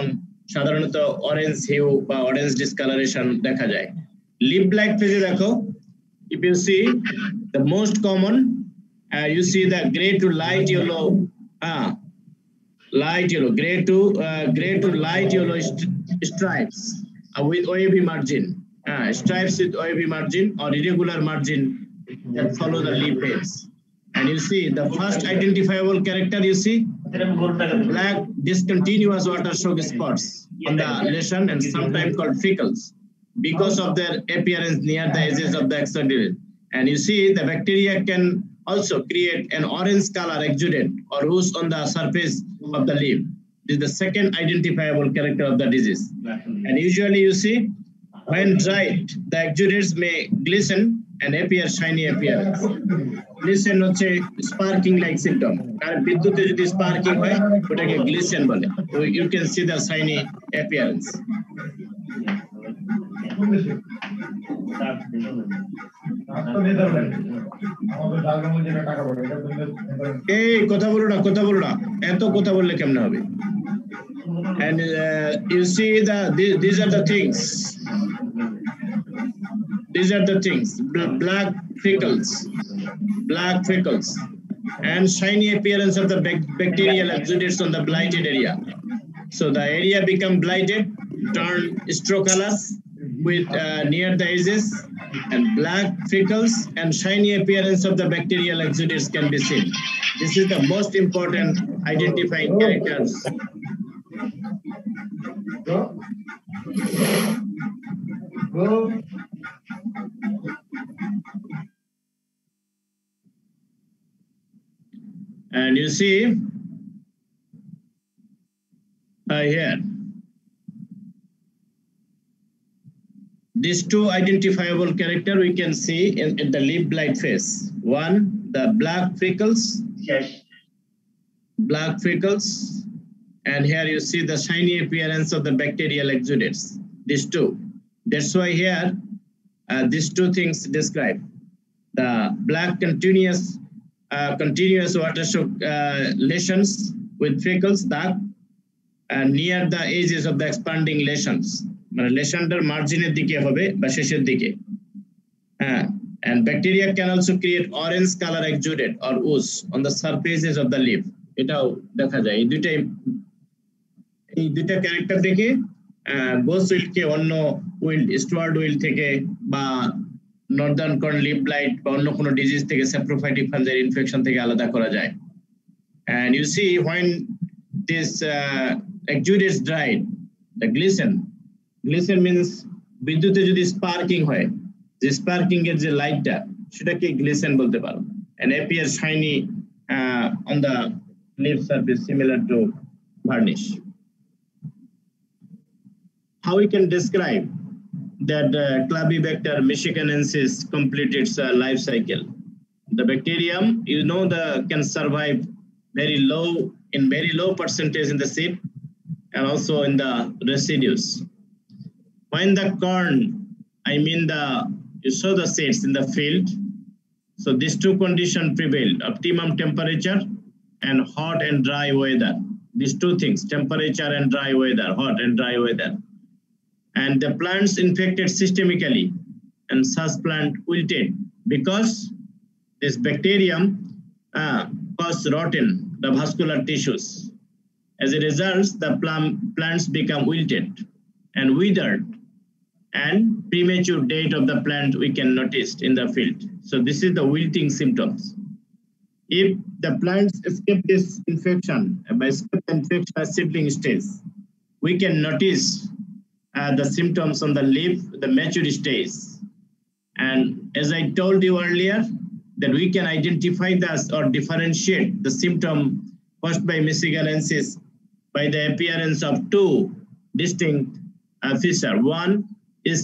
সাধারণত অরেঞ্জ হিউ বা অরেঞ্জ ডিসকালারেশন দেখা যায়। লিপ ব্লাইট ফেজে দেখো, if you see the most common, you see the gray to light yellow, gray to light yellow stripes with wavy margin, stripes with wavy margin or irregular margin that follow the leaf veins. And you see the first identifiable character, you see black discontinuous water shock spots on the lesion and sometimes called freckles because of their appearance near the edges of the exudate. And you see the bacteria can also create an orange color exudate or ooze on the surface of the leaf. This is the second identifiable character of the disease. And usually you see, when dried, the exudates may glisten and appear shiny appearance. Glisten হচ্ছে sparking like symptom. আর বিদ্যুতে যদি sparking হয়, ওটাকে glisten বলে. So you can see the shiny appearance. এই কথা বলো না এত কথা বললে কেমনে হবে? And you see these are the things. These are the things: black freckles, and shiny appearance of the bacterial exudates on the blighted area. So the area become blighted, turn straw color with near the edges, and black freckles and shiny appearance of the bacterial exudates can be seen. This is the most important identifying characters. And you see here, these two identifiable character we can see in the leaf blight phase. One, the black freckles, and here you see the shiny appearance of the bacterial exudates. These two. That's why here these two things describe the black continuous water shock lesions with freckles dark near the edges of the expanding lesions. মানে লেশনটার মার্জিনের দিকে হবে বা শেষের দিকে। And bacteria can also create orange color exudate or ooze on the surfaces of the leaf. এটাও দেখা যায়। এই দুইটা ক্যারেক্টার দেখে বোস উইল্ডকে অন্য উইল্ড স্টুয়ার্ড উইল্ড থেকে বা নর্দার্ন কর্ন লিফ ব্লাইট বা অন্য কোনো ডিজিজ থেকে স্যাপ্রোফাইটিক ফাঞ্জাই ইনফেকশন থেকে আলাদা করা যায়। And you see when this exudates dried, the glisten means বিদ্যুতে যদি স্পার্কিং হয়, যে স্পার্কিং এর যে লাইটটা সেটাকে গ্লিসেন বলতে পারো। And appear shiny on the leaf surface similar to varnish. How we can describe that Clavibacter michiganensis complete its life cycle? The bacterium, you know, can survive very low percentage in the seed and also in the residues. When the corn, I mean you sow the seeds in the field, so these two conditions prevail: optimum temperature and hot and dry weather. These two things, temperature and dry weather, hot and dry weather. And the plants infected systemically and such plant wilted because this bacterium cause rotten the vascular tissues. As a result, the plants become wilted and withered, and premature date of the plant we can notice in the field. So this is the wilting symptoms. If the plants escape this infection by seedling stage, we can notice the symptoms on the leaf, the mature stage. And as I told you earlier, that we can identify or differentiate the symptom caused by michiganensis by the appearance of two distinct features. One is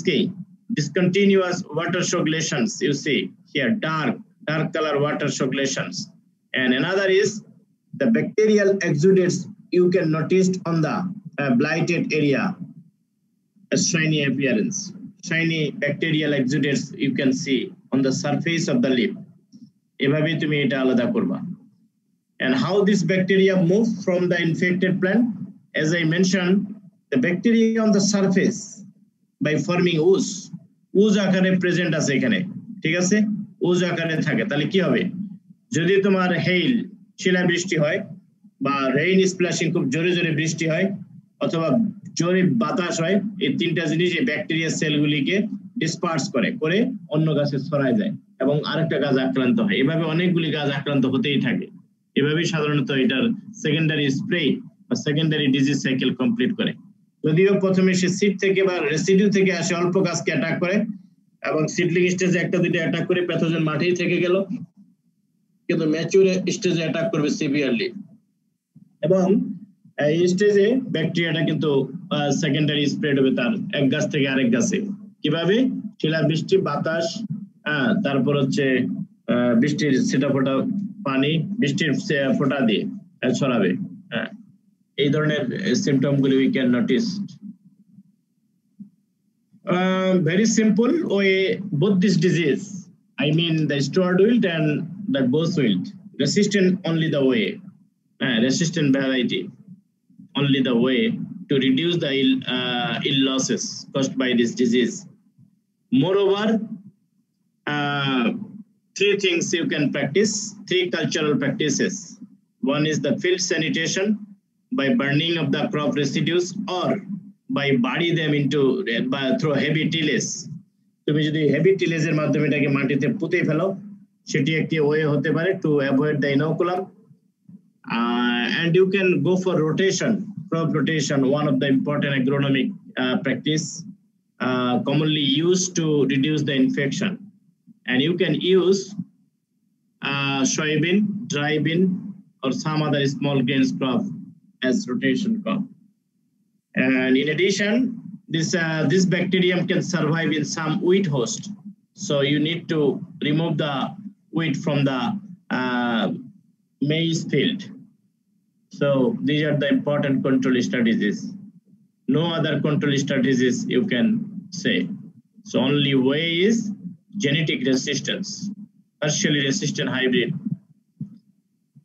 discontinuous water shock lesions. You see here dark color water shock lesions. And another is the bacterial exudates you can notice on the blighted area. A shiny appearance, shiny bacterial exudates you can see on the surface of the leaf. এভাবে তুমি এটা আলাদা করবা। And how this bacteria move from the infected plant? As I mentioned, the bacteria on the surface by forming ooze আকারে present আছে এখানে, ঠিক আছে? ooze আকারে থাকে, তাহলে কি হবে? যদি তোমার হেইল শিলাবৃষ্টি হয় বা রেইন স্প্ল্যাশিং খুব জোরে জোরে বৃষ্টি হয় অথবা জোরে বাতাস হয়, এই তিনটা জিনিস এই ব্যাকটেরিয়া সেলগুলিকে ডিসপার্স করে অন্য গাছে ছড়ায় যায় এবং আরেকটা গাছ আক্রান্ত হয়। এভাবে অনেকগুলি গাছ আক্রান্ত হতেই থাকে। এভাবেই সাধারণত এটার সেকেন্ডারি স্প্রে বা সেকেন্ডারি ডিজিজ সাইকেল কমপ্লিট করে। যদিও প্রথমে সে সিড থেকে বা রেসিডিউ থেকে আসে, অল্প গাছকে অ্যাটাক করে এবং সিডলিং স্টেজে একটা দুইটা অ্যাটাক করে প্যাথোজেন মাঠেই থেকে গেল, কিন্তু ম্যাচিউর স্টেজে অ্যাটাক করবে সিভিয়ারলি। এবং এই স্টেজে ব্যাকটেরিয়াটা কিন্তু সেকেন্ডারি স্প্রেড হবে তার এক গাছ থেকে আরেক গাছে। কিভাবে? শিলাবৃষ্টি, বাতাস, তারপর হচ্ছে বৃষ্টির ছিটা ফোটা পানি, বৃষ্টির ফোঁটা দিয়ে ছড়াবে। এই ধরনের সিমটম গুলি we can notice. Very simple way, both this disease, I mean the steward wilt and the ghost wilt, resistant only the way, resistant variety, only the way to reduce the ill losses caused by this disease. Moreover, 3 things you can practice, 3 cultural practices. One is the field sanitation by burning of the crop residues or by bury them into through heavy tillage. তুমি যদি heavy টিলেজের মাধ্যমে এটাকে মাটিতে পুঁতে ফেলো, সেটি একটি way হতে পারে to avoid the inoculum. And you can go for rotation, crop rotation, one of the important agronomic practice commonly used to reduce the infection. And you can use soybean, dry bean, or some other small grains crop as rotation crop. And in addition, this bacterium can survive in some wheat host. So you need to remove the wheat from the maize field. So these are the important control strategies. No other control strategies you can say. So only way is genetic resistance. Partially resistant hybrid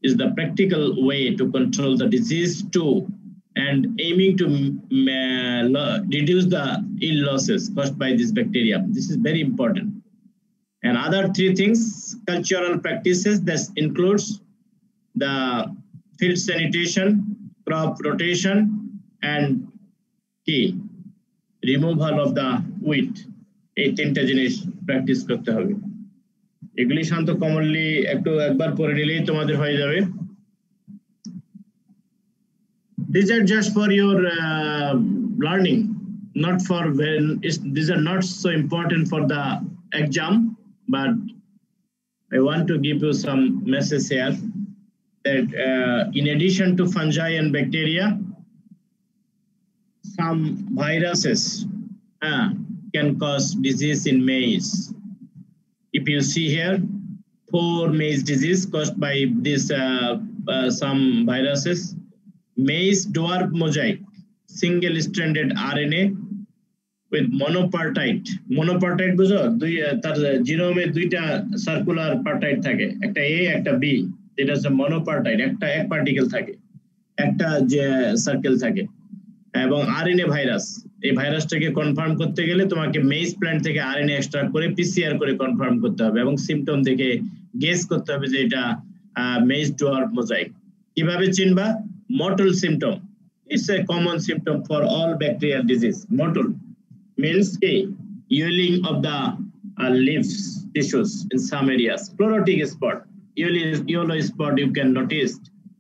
is the practical way to control the disease too, and aiming to reduce the ill losses caused by this bacteria. This is very important. And other 3 things, cultural practices, that includes the field sanitation, crop rotation, and key removal of the wheat. এই 3টা জিনিস practice করতে হবে। এগুলি শান্ত commonly একবার পড়ে নিলেই তোমাদের হয়ে যাবে। These are just for your learning, not for when these are not so important for the exam, but I want to give you some message here that in addition to fungi and bacteria, some viruses can cause disease in maize. If you see here, 4 maize disease caused by this some viruses. Maize dwarf mosaic, single-stranded RNA with monopartite. Monopartite বুঝো, তার জিনোমে 2টা circular পার্টাইট থাকে, একটা A একটা B, যেটা হচ্ছে মনোপার্টাইট, একটা এক পার্টিকেল থাকে, একটা যে সার্কেল থাকে। এবং আরএনএ ভাইরাস, এই ভাইরাসটাকে কনফার্ম করতে গেলে তোমাকে মেইজ প্ল্যান্ট থেকে আরএনএ এক্সট্রাক্ট করে পিসিআর করে কনফার্ম করতে হবে এবং সিম্পটম দেখে গেস করতে হবে যে এটা মেইজ ডোয়ার্ফ মোজাইক। কিভাবে চিনবা? Mottle symptom. It's a common symptom for all bacterial disease. Mottle means yellowing of the leaves, tissues in some areas. Chlorotic spot, yellow spot you can notice.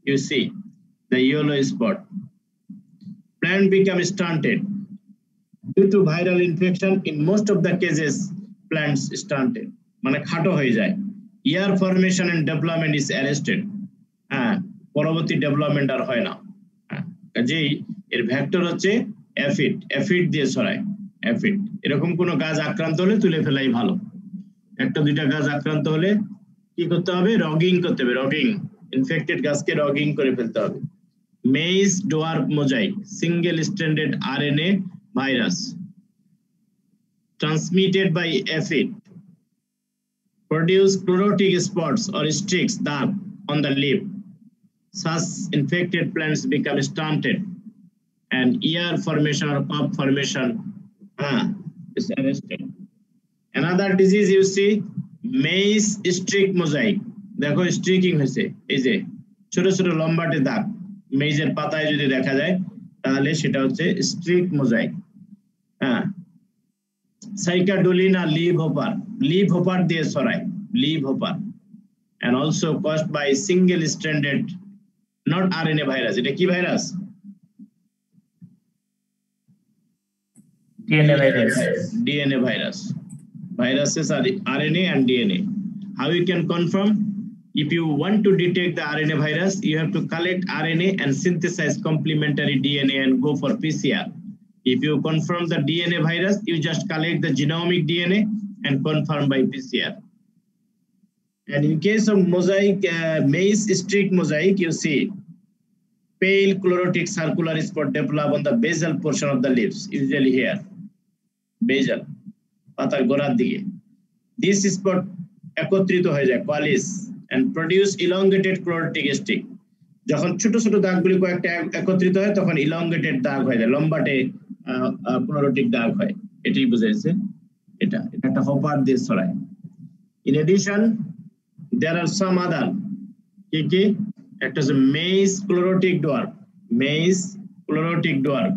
You see the yellow spot. Plant become stunted due to viral infection. In most of the cases, plants stunted. মানে খাটো হয়ে যায়। Ear formation and development is arrested. পরবর্তী development আর হয় না। কাজেই এর vector হচ্ছে অ্যাফিড, অ্যাফিড দিয়ে ছড়ায়। অ্যাফিড এরকম কোনো গাছ আক্রান্ত হলে তুলে ফেলাই ভালো। 1-2টা গাছ আক্রান্ত হলে কি করতে হবে? রগিং করতে হবে। রগিং, ইনফেক্টেড গাছকে রগিং করে ফেলতে হবে। Maids dwarf mosaic, single standard RNA virus transmitted by aphid produce chlorotic spots or streaks dark on the leaf. Such infected plants become stunted and ear formation or pulp formation is arrested. Another disease you see, maize streak mosaic. দেখো স্ট্রিকিং হয়েছে, এই যে ছোট ছোট লম্বাটে দাগ মেইজের পাতায় যদি দেখা যায় তাহলে সেটা হচ্ছে স্ট্রিক মোজাইক। সাইকাডোলিন আর লিভ হোপার দিয়ে ছড়ায়, leafhopper, and also caused by single stranded not RNA virus. এটা কি virus? DNA virus. DNA virus. Viruses are RNA and DNA. How you can confirm? If you want to detect the RNA virus, you have to collect RNA and synthesize complementary DNA and go for PCR. If you confirm the DNA virus, you just collect the genomic DNA and confirm by PCR. And in case of mosaic, maize streak mosaic, you see pale chlorotic circular spot develop on the basal portion of the leaves, usually here, basal, পাতার গোড়ার দিকে. This spot একত্রিত হয়ে যায়, coalesce, and produce elongated chlorotic streak. যখন ছোট ছোট দাগগুলি কয়েকটা একত্রিত হয় তখন elongated দাগ হয়ে যায়, লম্বাটে chlorotic দাগ হয়. এটাই বুঝাইছে, এটা একটা হপার দিয়ে ছড়ায়. In addition, there are some other কি একটা হচ্ছে maize chlorotic dwarf. Maize chlorotic dwarf.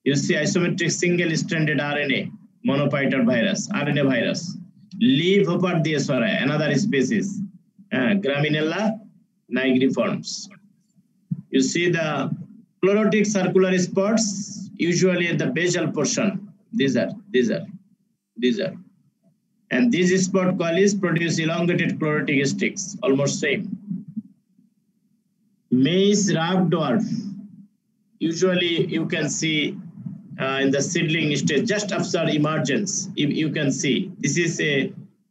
You see isometric single stranded RNA monophytar virus, RNA virus. Leaf hopper দিয়ে ছড়ায়, another species. Graminella nigriforms. You see the chlorotic circular spots usually at the basal portion. These are. And these spot coalesce produce elongated chlorotic streaks, almost same. Maize rough dwarf. Usually you can see in the seedling stage, just after emergence, you can see this is a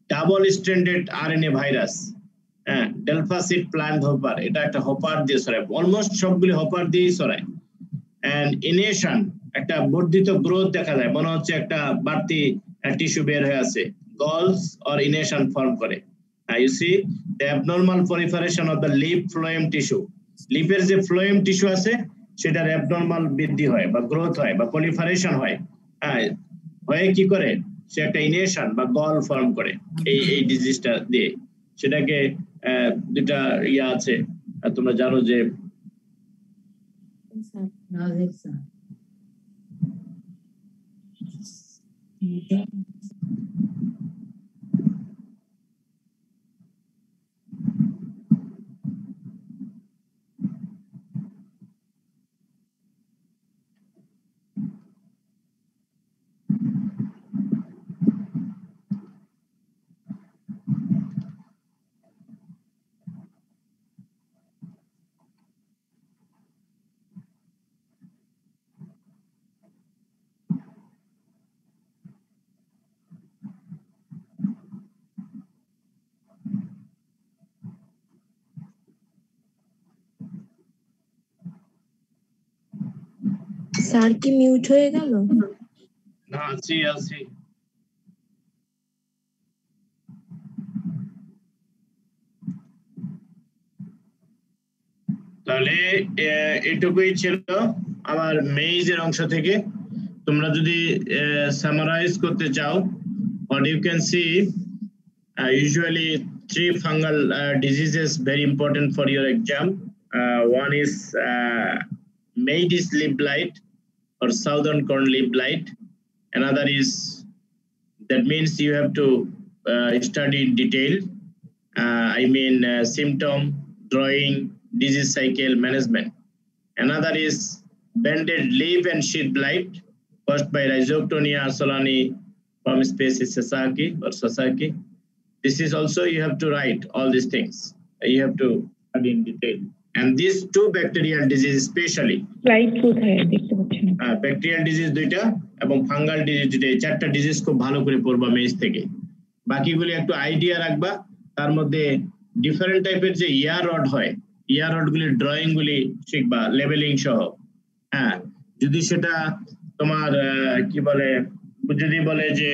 double-stranded RNA virus. Delphasid plant hopper. এটা একটা hopper দিয়ে ছড়ায়, almost সবগুলি hopper দিয়েই ছড়ায়। And inhalation, একটা বর্ধিত growth দেখা যায়, মনে হচ্ছে একটা বাড়তি টিস্যু বের হয়ে আছে, galls or inhalation ফর্ম করে. You see the abnormal proliferation of the leaf phloem tissue. লিপের যে ফ্লোয়েম টিস্যু আছে সেটার অ্যাবনর্মাল বৃদ্ধি হয় বা গ্রোথ হয় বা পলিফারেশন হয়, হয়ে কি করে সে একটা ইনহেশন বা গল ফর্ম করে এই ডিজিজটা দিয়ে। সেটাকে দুটা ইয়া আছে, তোমরা জানো যে স্যার কি মিউট হয়ে গেল? না, আছি। তাহলে এটুকুই ছিল আমার মেইজের অংশ থেকে। তোমরা যদি সামারাইজ করতে চাও, what you can see usually 3 fungal diseases very important for your exam. One is maize leaf blight or southern corn leaf blight. Another is, that means you have to study in detail, symptom, drawing, disease cycle management. Another is banded leaf and sheath blight caused by Rhizoctonia arsolani from species Sasaki. This is also, you have to write all these things. You have to study in detail. And these 2 bacterial diseases especially. Right কোথায় দেখতে পাচ্ছি না। Bacterial disease 2টা এবং fungal disease 2টা, 4টা disease খুব ভালো করে পড়বা মেজ থেকে। বাকিগুলি একটু আইডিয়া রাখবা। তার মধ্যে ডিফারেন্ট টাইপের যে ইয়ার রড হয়, ইয়ার রড গুলির ড্রয়িং গুলি শিখবা লেবেলিং সহ। যদি সেটা তোমার কি বলে, যদি বলে যে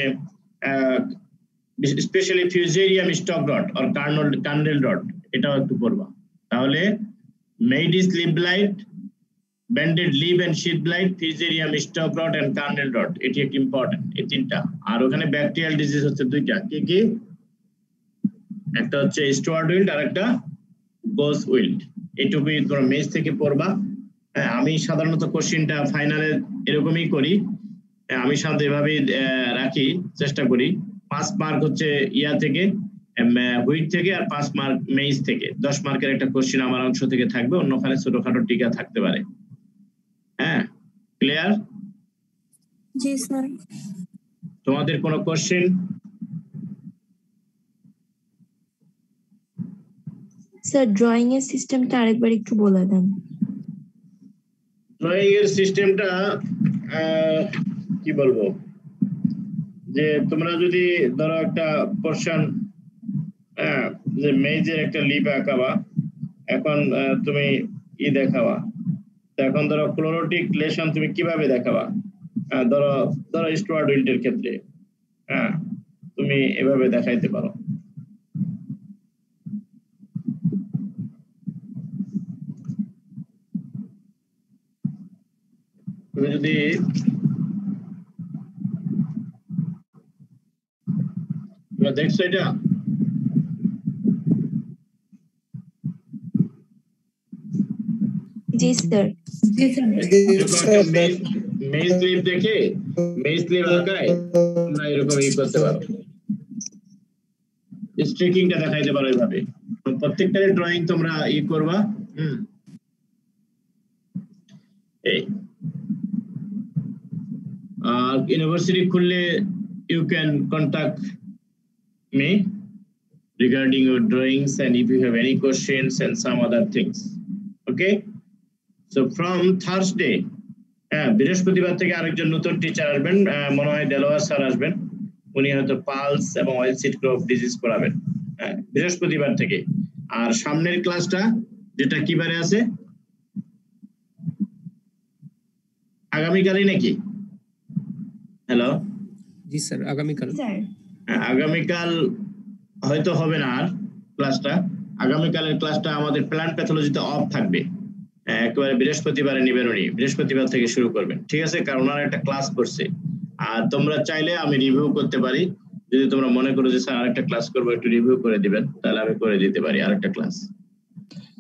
স্পেশালি ফিউজেরিয়াম স্টক রড আর কার্নেল রড, এটাও একটু পড়বা। তাহলে maydis leaf blight, banded leaf and sheath blight, fusarium stalk rot and kernel rot, এটি একটি ইম্পর্টেন্ট, এই 3টা। আর ওখানে ব্যাকটেরিয়াল ডিজিজ হচ্ছে 2টা, কি একটা হচ্ছে স্টুয়ার্ট উইল্ড আর একটা গোস উইল্ড। এইটুকুই তোমরা মেজ থেকে পড়বা। আমি সাধারণত কোশ্চেনটা ফাইনালে এরকমই করি, আমি সাধারণত এভাবেই রাখি, চেষ্টা করি। 5 মার্ক হচ্ছে ইয়া থেকে, হুইট থেকে, আর 5 মার্ক মেজ থেকে। 10 মার্কের একটা কোশ্চেন আমার অংশ থেকে থাকবে, অন্যখানে ছোটখাটো টিকা থাকতে পারে। ক্লিয়ার? জি স্যার। তোমাদের কোনো কোশ্চেন? স্যার ড্রয়িং এর সিস্টেমটা আরেকবার একটু বলে দেন। ড্রয়িং এর সিস্টেমটা কি বলবো, যে তোমরা যদি ধরো একটা পোর্শন, যে মেজের একটা লিপ আঁকাবা, এখন তুমি দেখাবা, তো এখন ধরো ক্লোরোটিক লেশন তুমি কিভাবে দেখাবা? ধরো ধরো স্টুয়ার্ট উইল্টের ক্ষেত্রে তুমি এভাবে দেখাইতে পারো। তুমি যদি দেখছো এটা, জি স্যার। মেজ স্লিপ দেখে মেজ স্লিপ আঁকায় তোমরা এরকম করতে পারো, স্ট্রিকিংটা দেখাইতে পারো এইভাবে। প্রত্যেকটা ড্রয়িং তোমরা করবা। এই ইউনিভার্সিটি খুললে you can contact me regarding your drawings and if you have any questions and some other things. Okay, so from Thursday, বৃহস্পতিবার থেকে আরেকজন নতুন টিচার আসবেন, মনে হয় দেলোয়ার স্যার আসবেন, উনি হয়তো পালস এবং অয়েল সিড ক্রপ ডিজিজ করাবেন বৃহস্পতিবার থেকে। আর সামনের ক্লাসটা যেটা কি বারে আছে, আগামীকালই নাকি? হ্যালো, জি স্যার, আগামীকাল। আগামীকাল হয়তো হবে না আর ক্লাসটা। আগামীকালের ক্লাসটা আমাদের প্ল্যান্ট প্যাথোলজিতে অফ থাকবে, একেবারে বৃহস্পতিবারে নিবেন উনি, বৃহস্পতিবার থেকে শুরু করবেন, ঠিক আছে? কারণ ওনারা একটা ক্লাস করছে। আর তোমরা চাইলে আমি রিভিউ করতে পারি, যদি তোমরা মনে করো যে স্যার আরেকটা ক্লাস করবো, একটু রিভিউ করে দিবেন, তাহলে আমি করে দিতে পারি আরেকটা ক্লাস।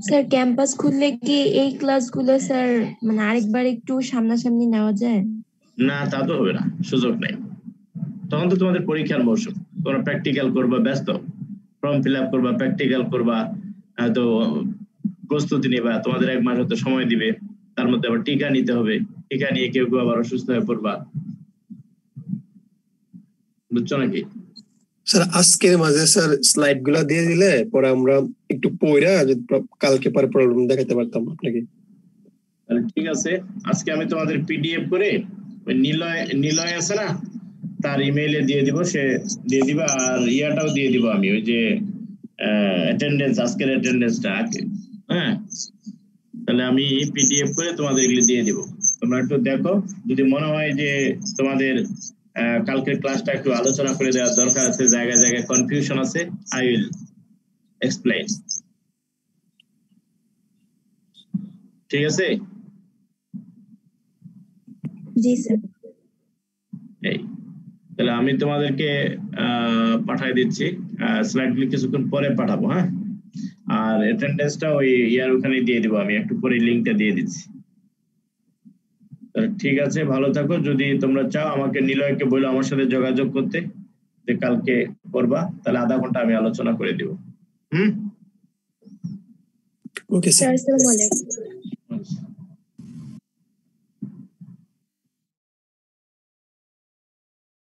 স্যার ক্যাম্পাস খুললে কি এই ক্লাসগুলো স্যার মানে আরেকবার একটু সামনাসামনি নেওয়া যায়? না, তা তো হবে না, সুযোগ নেই। তখন তো তোমাদের পরীক্ষার মৌসুম, তোমরা প্র্যাকটিক্যাল করবা, ব্যস্ত, ফর্ম ফিল আপ করবা, প্র্যাকটিক্যাল করবা, হয়তো প্রস্তুতি নিবা, তোমাদের 1 মাস হয়তো সময় দিবে, তার মধ্যে আবার টিকা নিতে হবে, টিকা নিয়ে কেউ কেউ আবার অসুস্থ হয়ে পড়বা, বুঝছো নাকি? স্যার আজকের মাঝে স্যার স্লাইড গুলা দিয়ে দিলে পরে আমরা একটু পড়া যদি কালকে পরে প্রবলেম দেখাতে পারতাম আপনাকে। তাহলে ঠিক আছে, আজকে আমি তোমাদের পিডিএফ করে ওই নিলয় আছে না, তার ইমেইলে দিয়ে দিব, সে দিয়ে দিবা। আর ইয়াটাও দিয়ে দিব আমি, ওই যে অ্যাটেন্ডেন্স, আজকের অ্যাটেন্ডেন্সটা আছে। তাহলে আমি পিডিএফ করে তোমাদের এগুলো দিয়ে দিব, তোমরা একটু দেখো। যদি মনে হয় যে তোমাদের কালকের ক্লাসটা একটু আলোচনা করে দেওয়ার দরকার আছে, জায়গায় জায়গায় কনফিউশন আছে, আই উইল এক্সপ্লেইন, ঠিক আছে? জি স্যার। এই তাহলে আমি তোমাদেরকে পাঠিয়ে দিচ্ছি, স্লাইডগুলি কিছুক্ষণ পরে পাঠাবো। হ্যাঁ, আর অ্যাটেন্ডেন্সটা ওই ইয়ার ওখানে দিয়ে দিব, আমি একটু পরে লিংকটা দিয়ে দিচ্ছি। ঠিক আছে, ভালো থাকো। যদি তোমরা চাও আমাকে নিলয়কে বলো আমার সাথে যোগাযোগ করতে, যে কালকে করবা, তাহলে আধা ঘন্টা আমি আলোচনা করে দিব। Okay sir. আসসালামু আলাইকুম।